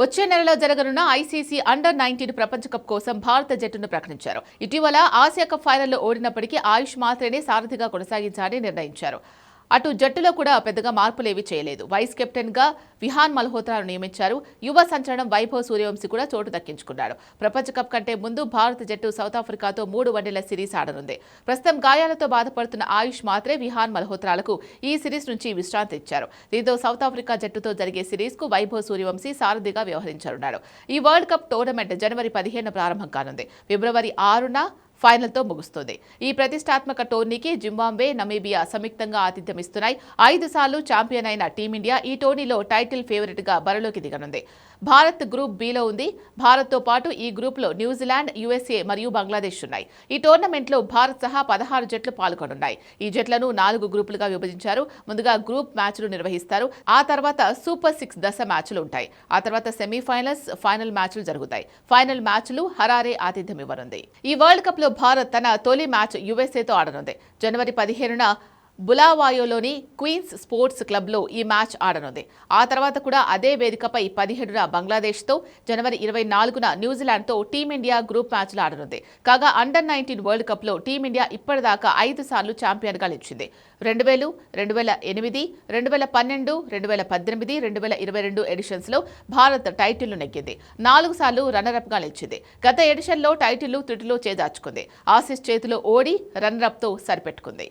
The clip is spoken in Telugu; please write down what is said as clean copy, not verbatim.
వచ్చే నెలలో జరగనున్న ఐసీసీ అండర్-19 ప్రపంచ కప్ కోసం భారత జట్టును ప్రకటించారు. ఇటీవల ఆసియా కప్ ఫైనల్లో ఓడినప్పటికీ ఆయుష్ మాత్రమే సారథిగా కొనసాగించాలని నిర్ణయించారు. అటు జట్టులో కూడా పెద్దగా మార్పులేవీ చేయలేదు. వైస్ కెప్టెన్ గా విహాన్ మల్హోత్రాను నియమించారు. యువ సంచలనం వైభవ్ సూర్యవంశీ కూడా చోటు దక్కించుకున్నాడు. ప్రపంచ కప్ కంటే ముందు భారత జట్టు సౌత్ ఆఫ్రికాతో 3 వన్డేల సిరీస్ ఆడనుంది. ప్రస్తుతం గాయాలతో బాధపడుతున్న ఆయుష్ మాత్రే విహాన్ మల్హోత్రాలకు ఈ సిరీస్ నుంచి విశ్రాంతి ఇచ్చారు. దీంతో సౌత్ ఆఫ్రికా జట్టుతో జరిగే సిరీస్ కు వైభవ్ సూర్యవంశీ సారథిగా వ్యవహరించనున్నాడు. ఈ వరల్డ్ కప్ టోర్నమెంట్ జనవరి 15న ప్రారంభం కానుంది. ఫిబ్రవరి 6న ఫైనల్తో ముగుస్తుంది. ఈ ప్రతిష్టాత్మక టోర్నీకి జింబాబ్వే, నమీబియా సంయుక్తంగా ఆతిథ్యమిస్తున్నాయి. 5 సార్లు ఛాంపియన్ అయిన టీమిండియా ఈ టోర్నీలో టైటిల్ ఫేవరెట్ గా బరిలోకి దిగనుంది. భారత్ గ్రూప్ బిలో ఉంది. భారత్తో పాటు ఈ గ్రూప్లో న్యూజిలాండ్, యుఎస్ఏ మరియు బంగ్లాదేశ్ ఉన్నాయి. ఈ టోర్నమెంట్లో భారత్ సహా 16 జట్లు పాల్గొనున్నాయి. ఈ జట్లను 4 గ్రూపులుగా విభజించారు. ముందుగా గ్రూప్ మ్యాచ్లు నిర్వహిస్తారు. ఆ తర్వాత సూపర్ 6 దశ మ్యాచ్లు ఉంటాయి. ఆ తర్వాత సెమీఫైనల్స్, ఫైనల్ మ్యాచ్లు జరుగుతాయి. ఫైనల్ మ్యాచ్లు హరారే ఆతిథ్యం ఇవ్వనుంది. ఈ వరల్డ్ కప్ లో భారత్ తన తొలి మ్యాచ్ యుఎస్ఏతో ఆడనుంది. జనవరి 15న బులావాయోలోని క్వీన్స్ స్పోర్ట్స్ క్లబ్లో ఈ మ్యాచ్ ఆడనుంది. ఆ తర్వాత కూడా అదే వేదికపై 17న బంగ్లాదేశ్తో, జనవరి 24న న్యూజిలాండ్తో టీమిండియా గ్రూప్ మ్యాచ్లు ఆడనుంది. కాగా అండర్-19 వరల్డ్ కప్లో టీమిండియా ఇప్పటిదాకా 5 సార్లు ఛాంపియన్గా నిలిచింది. 2000, 2008, 2012, 2018, 2022 ఎడిషన్స్లో భారత్ టైటిల్ను నెగ్గింది. 4 సార్లు రన్నరప్గా నిలిచింది. గత ఎడిషన్లో టైటిల్ను త్రుటిలో చేజార్చుకుంది. ఆసీస్ చేతిలో ఓడి రన్నరప్తో సరిపెట్టుకుంది.